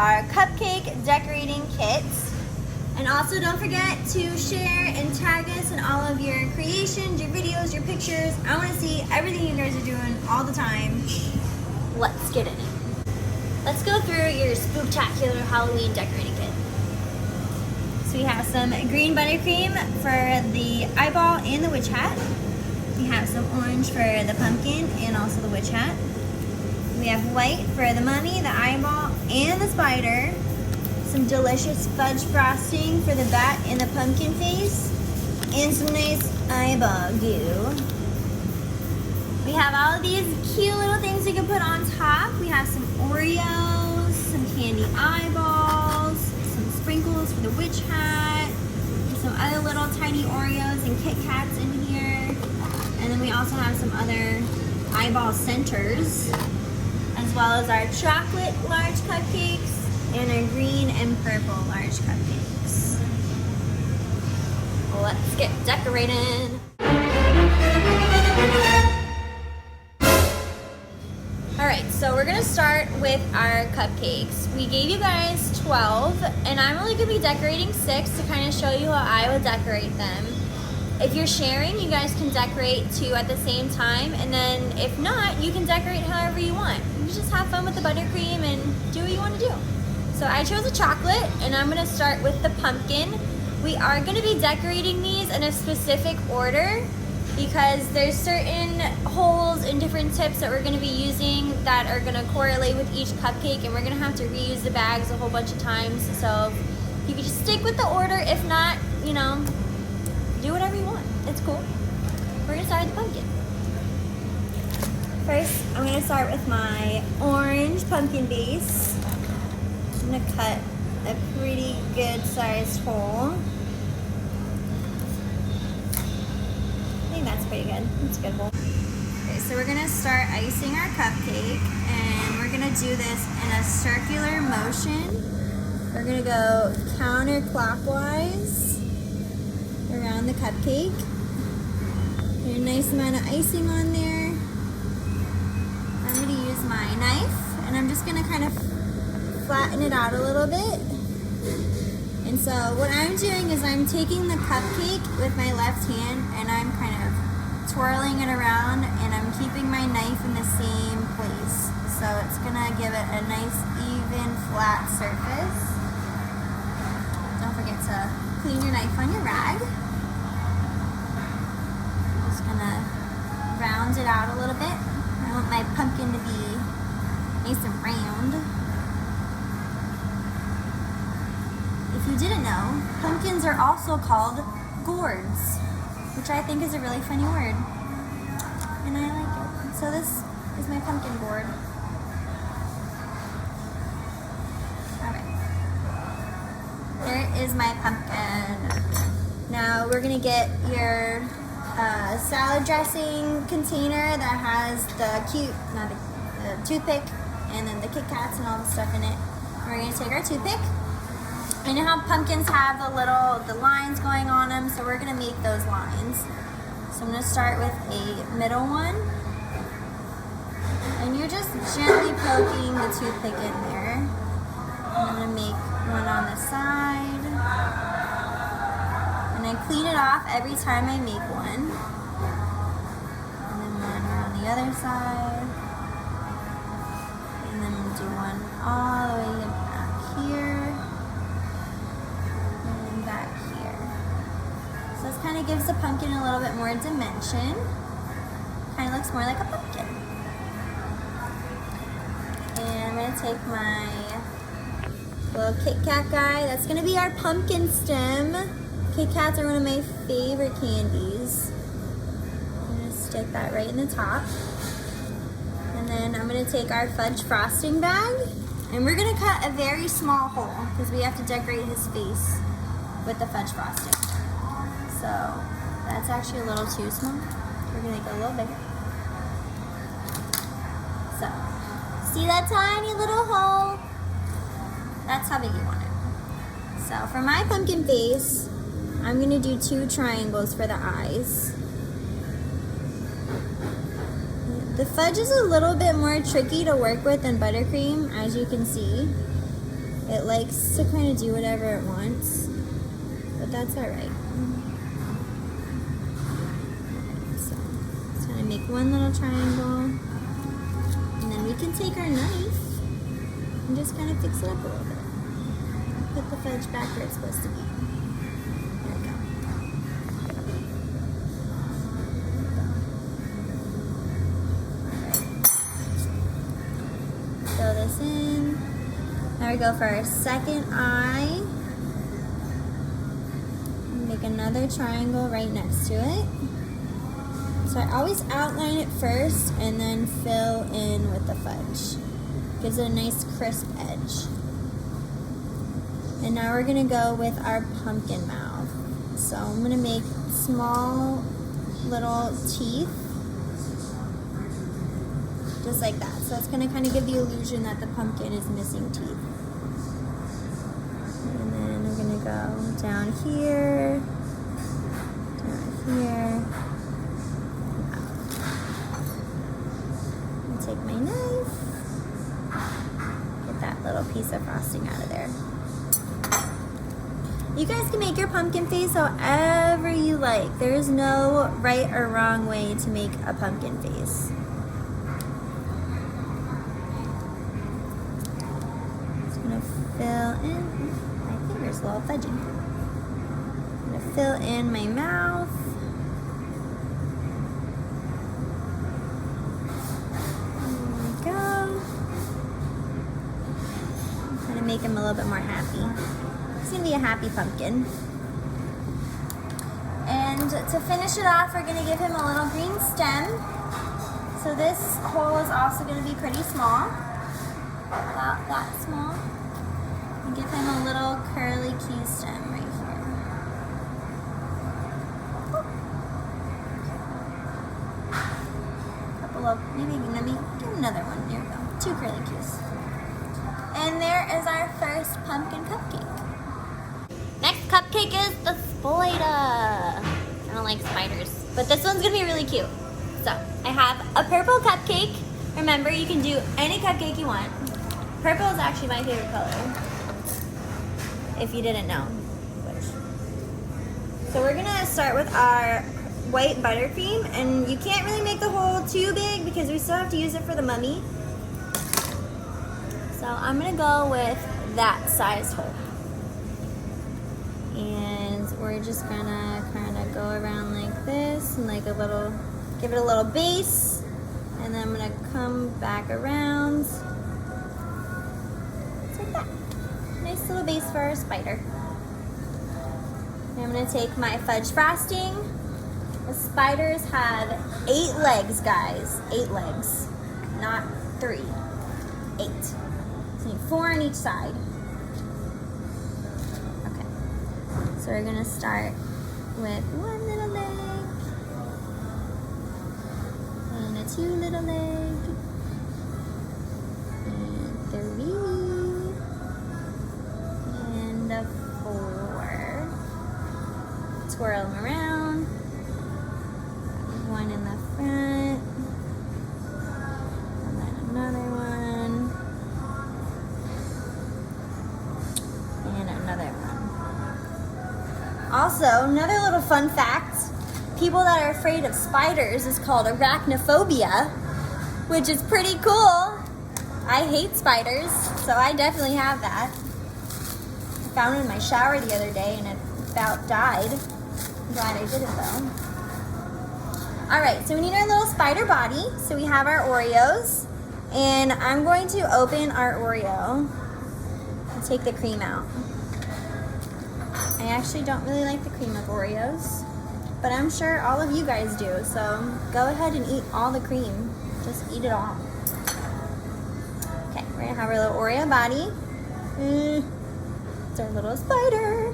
our cupcake decorating kits. And also don't forget to share and tag us in all of your creations, your videos, your pictures. I want to see everything you guys are doing all the time. Let's get in it. Let's go through your spooktacular Halloween decorating kit. So we have some green buttercream for the eyeball and the witch hat. We have some orange for the pumpkin and also the witch hat. We have white for the mummy, the eyeball, and the spider. Some delicious fudge frosting for the bat and the pumpkin face. And some nice eyeball goo. We have all of these cute little things you can put on top. We have some Oreos, some candy eyeballs, some sprinkles for the witch hat, and some other little tiny Oreos and Kit Kats in here. And then we also have some other eyeball centers, as well as our chocolate large cupcakes and our green and purple large cupcakes. Let's get decorated. Alright, so we're gonna start with our cupcakes. We gave you guys 12, and I'm only gonna be decorating 6 to kind of show you how I would decorate them. If you're sharing, you guys can decorate 2 at the same time, and then if not, you can decorate however you want. You just have fun with the buttercream and do what you want to do. So I chose a chocolate, and I'm gonna start with the pumpkin. We are gonna be decorating these in a specific order because there's certain holes and different tips that we're gonna be using that are gonna correlate with each cupcake, and we're gonna have to reuse the bags a whole bunch of times. So you can just stick with the order. If not, you know, do whatever you want. It's cool. We're gonna start with the pumpkin. First, I'm gonna start with my orange pumpkin base. I'm gonna cut a pretty good sized hole. I think that's pretty good. That's a good hole. Okay, so we're gonna start icing our cupcake, and we're gonna do this in a circular motion. We're gonna go counterclockwise around the cupcake. Get a nice amount of icing on there. I'm gonna use my knife, and I'm just gonna kind of flatten it out a little bit. And so what I'm doing is I'm taking the cupcake with my left hand, and I'm kind of twirling it around, and I'm keeping my knife in the same place. So it's gonna give it a nice even flat surface. Don't forget to clean your knife on your rag. Just gonna round it out a little bit. I want my pumpkin to be nice and round. If you didn't know, pumpkins are also called gourds, which I think is a really funny word, and I like it. So this is my pumpkin gourd. Alright, there is my pumpkin. Now we're gonna get your salad dressing container that has the toothpick and then the Kit Kats and all the stuff in it. We're gonna take our toothpick. I know how pumpkins have the lines going on them, so we're gonna make those lines. So I'm gonna start with a middle one, and you're just gently poking the toothpick in there. And I'm gonna make one on the side, and I clean it off every time I make one. And then one around the other side, and then we'll do one all the way back here. This kind of gives the pumpkin a little bit more dimension. Kind of looks more like a pumpkin. And I'm going to take my little Kit Kat guy. That's going to be our pumpkin stem. Kit Kats are one of my favorite candies. I'm going to stick that right in the top. And then I'm going to take our fudge frosting bag. And we're going to cut a very small hole because we have to decorate his face with the fudge frosting. So that's actually a little too small. We're gonna make it a little bigger. So, see that tiny little hole? That's how big you want it. So for my pumpkin face, I'm gonna do 2 triangles for the eyes. The fudge is a little bit more tricky to work with than buttercream, as you can see. It likes to kind of do whatever it wants, but that's all right. So just gonna make one little triangle, and then we can take our knife and just kind of fix it up a little bit. Put the fudge back where it's supposed to be. There we go. Alright. Fill this in. Now we go for our second eye. Make another triangle right next to it. So I always outline it first and then fill in with the fudge. Gives it a nice crisp edge. And now we're gonna go with our pumpkin mouth. So I'm gonna make small little teeth, just like that. So it's gonna kind of give the illusion that the pumpkin is missing teeth. And then we're gonna go down here, and take my knife, get that little piece of frosting out of there. You guys can make your pumpkin face however you like. There is no right or wrong way to make a pumpkin face. Just gonna fill in, my finger's a little fudgy. I'm gonna fill in my mouth. There we go. I'm gonna make him a little bit more happy. It's gonna be a happy pumpkin. And to finish it off, we're gonna give him a little green stem. So this hole is also gonna be pretty small, about that small. And give him a little curly key stem right here. Couple of, maybe let me give him another one. There we go. 2 curly keys. And there is our first pumpkin cupcake. Next cupcake is the spider. I don't like spiders, but this one's gonna be really cute. So I have a purple cupcake. Remember, you can do any cupcake you want. Purple is actually my favorite color, if you didn't know. So we're gonna start with our white buttercream, and you can't really make the hole too big because we still have to use it for the mummy. So I'm gonna go with that size hole. And we're just gonna kind of go around like this and like a little, give it a little base. And then I'm gonna come back around. Just like that. Nice little base for our spider. And I'm gonna take my fudge frosting. The spiders have 8 legs, guys. 8 legs, not 3. 8. So you need 4 on each side. So we're gonna start with 1 little leg, and a 2 little leg, and 3, and a 4. Twirl them around. 1 in the front, and then another one, and another one. Also, another little fun fact, people that are afraid of spiders is called arachnophobia, which is pretty cool. I hate spiders, so I definitely have that. I found it in my shower the other day and it about died. I'm glad I didn't though. Alright, so we need our little spider body. So we have our Oreos, and I'm going to open our Oreo and take the cream out. I actually don't really like the cream of Oreos, but I'm sure all of you guys do, so go ahead and eat all the cream. Just eat it all. Okay, we're gonna have our little Oreo body. It's our little spider.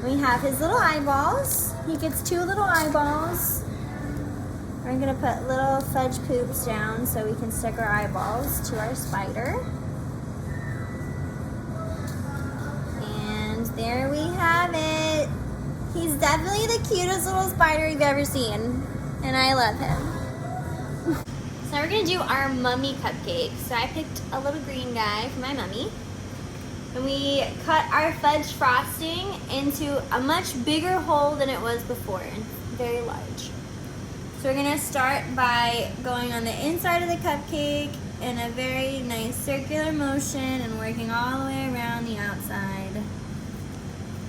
We have his little eyeballs. He gets 2 little eyeballs. We're gonna put little fudge poops down so we can stick our eyeballs to our spider. There we have it. He's definitely the cutest little spider you've ever seen, and I love him. So we're gonna do our mummy cupcake. So I picked a little green guy for my mummy. And we cut our fudge frosting into a much bigger hole than it was before, and very large. So we're gonna start by going on the inside of the cupcake in a very nice circular motion and working all the way around the outside.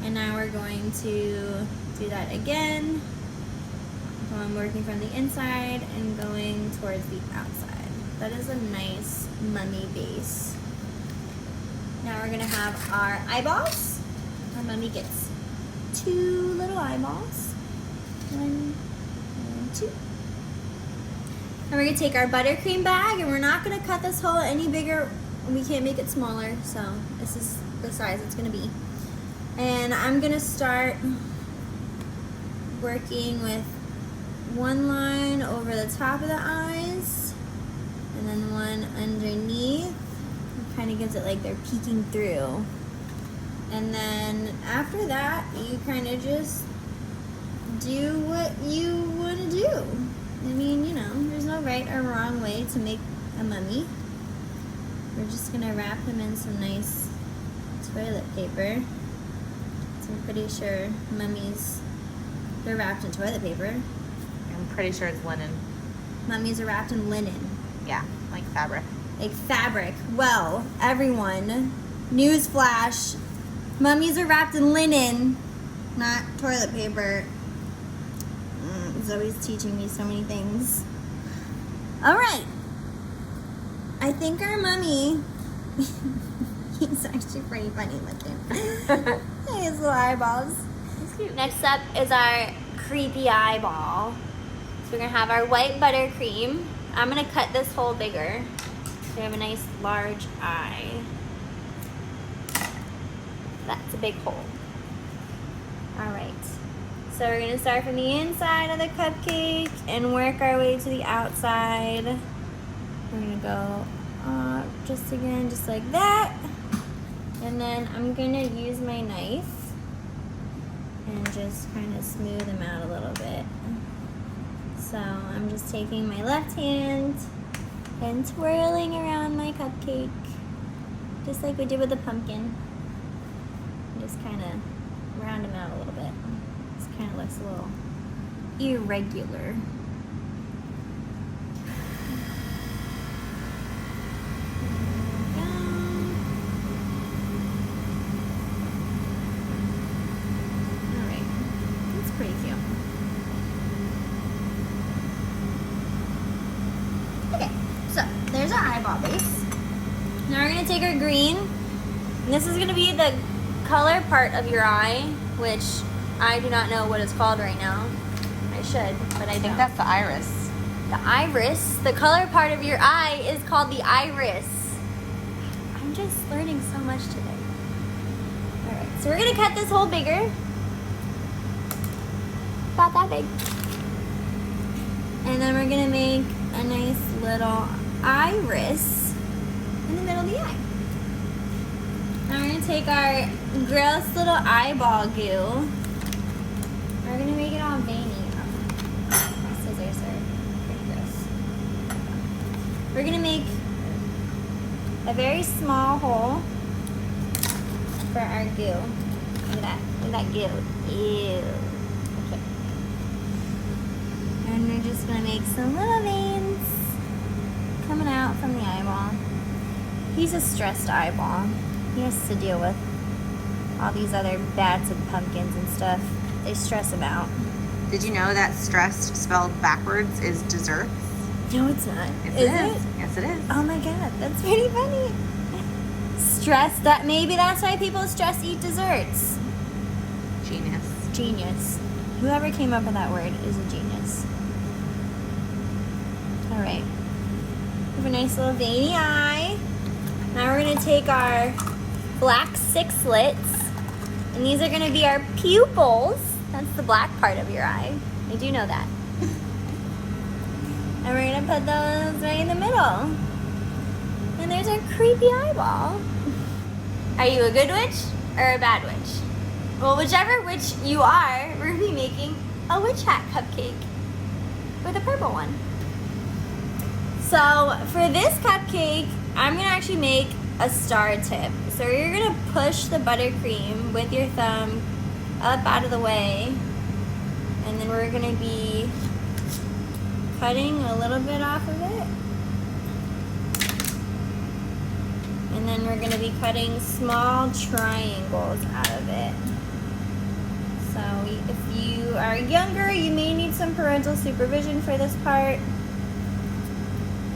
And now we're going to do that again. So I'm working from the inside and going towards the outside. That is a nice mummy base. Now we're gonna have our eyeballs. Our mummy gets 2 little eyeballs. 1 and 2. And we're gonna take our buttercream bag, and we're not gonna cut this hole any bigger. We can't make it smaller, so this is the size it's gonna be. And I'm gonna start working with 1 line over the top of the eyes, and then 1 underneath. Kind of gives it like they're peeking through. And then after that, you kind of just do what you want to do. I mean, you know, there's no right or wrong way to make a mummy. We're just gonna wrap him in some nice toilet paper. So I'm pretty sure mummies, they're wrapped in toilet paper. I'm pretty sure it's linen. Mummies are wrapped in linen. Yeah, like fabric. Like fabric. Well, everyone, newsflash, mummies are wrapped in linen, not toilet paper. Zoe's teaching me so many things. All right. I think our mummy, he's actually pretty funny looking. His little eyeballs. He's cute. Next up is our creepy eyeball. So we're gonna have our white buttercream. I'm gonna cut this hole bigger. So we have a nice large eye. That's a big hole. All right. So we're gonna start from the inside of the cupcake and work our way to the outside. We're gonna go just again, just like that. And then I'm gonna use my knife and just kind of smooth them out a little bit. So I'm just taking my left hand and twirling around my cupcake, just like we did with the pumpkin. Just kind of round them out a little bit. This kind of looks a little irregular. Alright, that's pretty cute. Okay, so there's our eyeball base. Now we're going to take our green, and this is going to be the color part of your eye, which I do not know what it's called right now. I should, but I don't. I think that's the iris. The iris? The color part of your eye is called the iris. I'm just learning so much today. Alright, so we're going to cut this hole bigger. About that big. And then we're going to make a nice little iris in the middle of the eye. Now we're going to take our gross little eyeball goo. We're going to make it all veiny. My scissors are pretty gross. We're going to make a very small hole for our goo. Look at that. Look at that goo. Ew. Okay. And we're just going to make some little veins coming out from the eyeball. He's a stressed eyeball. He has to deal with all these other bats and pumpkins and stuff. They stress him out. Did you know that stressed spelled backwards is desserts? No, it's not. Yes, Is it? Yes, it is. Oh my god, that's pretty funny. Stress, that maybe that's why people stress eat desserts. Genius. Genius. Whoever came up with that word is a genius. All right. We have a nice little veiny eye. Now we're going to take our black sixlets, and these are going to be our pupils. That's the black part of your eye. I do know that. And we're going to put those right in the middle. And there's our creepy eyeball. Are you a good witch or a bad witch? Well, whichever witch you are, we're going to be making a witch hat cupcake with a purple one. So for this cupcake, I'm going to actually make a star tip. So you're gonna push the buttercream with your thumb up out of the way, and then we're gonna be cutting a little bit off of it. And then we're gonna be cutting small triangles out of it. So if you are younger, you may need some parental supervision for this part.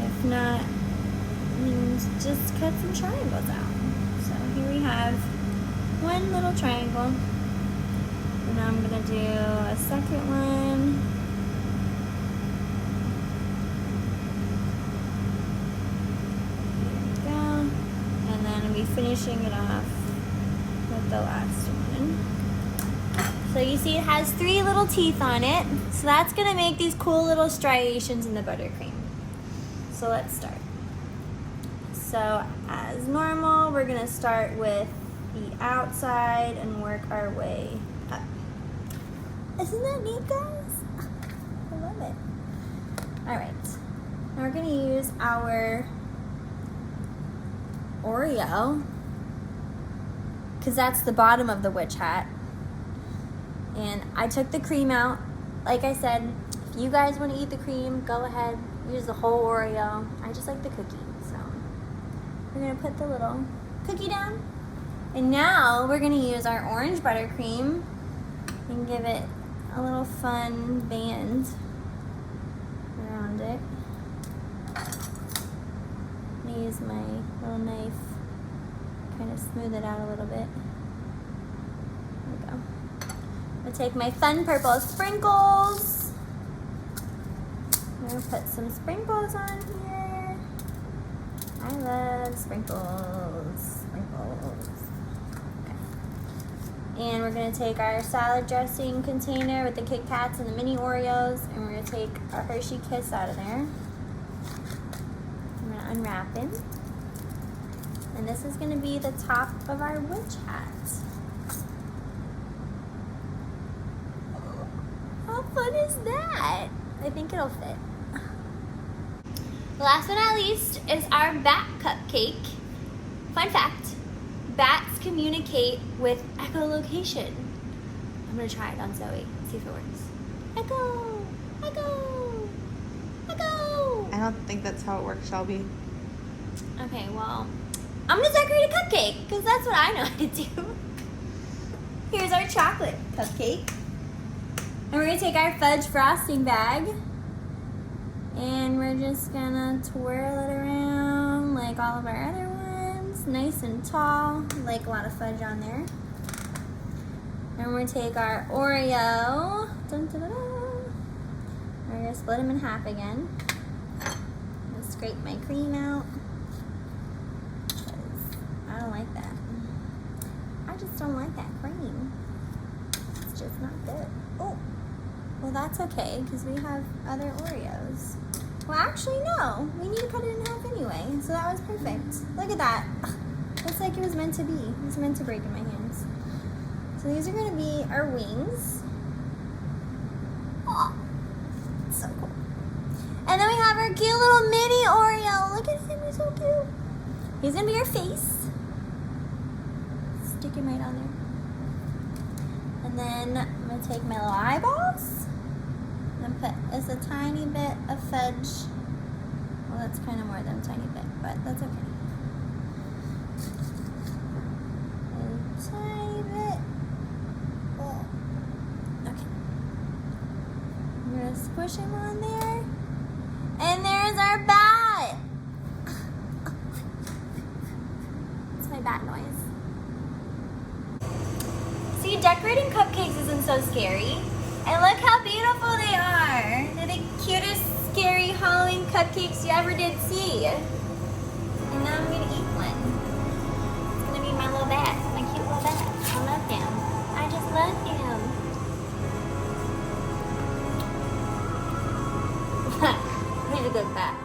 If not, just cut some triangles out. So here we have one little triangle. And now I'm gonna do a second one. There we go. And then I'll be finishing it off with the last one. So you see it has 3 little teeth on it. So that's gonna make these cool little striations in the buttercream. So let's start. So as normal, we're gonna start with the outside and work our way up. Isn't that neat, guys? I love it. All right, now we're gonna use our Oreo, because that's the bottom of the witch hat. And I took the cream out. Like I said, if you guys want to eat the cream, go ahead, use the whole Oreo. I just like the cookie, so we're gonna put the little cookie down. And now we're gonna use our orange buttercream and give it a little fun band around it. I'm gonna use my little knife, kind of smooth it out a little bit. There we go. I'm gonna take my fun purple sprinkles. I'm gonna put some sprinkles on here. I love sprinkles. Sprinkles. Okay. And we're gonna take our salad dressing container with the Kit Kats and the mini Oreos, and we're gonna take our Hershey Kiss out of there. I'm gonna unwrap it. And this is gonna be the top of our witch hat. How fun is that? I think it'll fit. Last but not least is our bat cupcake. Fun fact, bats communicate with echolocation. I'm gonna try it on Zoe, see if it works. Echo, echo, echo. I don't think that's how it works, Shelby. Okay, well, I'm gonna decorate a cupcake because that's what I know how to do. Here's our chocolate cupcake. And we're gonna take our fudge frosting bag and we're just gonna twirl it around like all of our other ones, nice and tall, like a lot of fudge on there. And we're gonna take our Oreo, dun, dun, dun, dun. We're gonna split them in half again. I'm gonna scrape my cream out. I don't like that. I just don't like that cream. It's just not good. Oh, well that's okay because we have other Oreos. Well, actually no, we need to cut it in half anyway, so that was perfect. Look at that. Looks like it was meant to be. It was meant to break in my hands. So these are gonna be our wings. Oh, so cool. And then we have our cute little mini Oreo. Look at him, he's so cute. He's gonna be our face. Stick him right on there. And then I'm gonna take my little eyeballs and put just a tiny bit of fudge. Well, that's kind of more than a tiny bit, but that's okay. A tiny bit. Oh. Okay. I'm gonna squish him on there. And there's our bat. That's my bat noise. See, decorating cupcakes isn't so scary. And look how beautiful they are. They're the cutest, scary Halloween cupcakes you ever did see. And now I'm gonna eat one. It's gonna be my little bat, my cute little bat. I love him. I just love him. He's a good bat.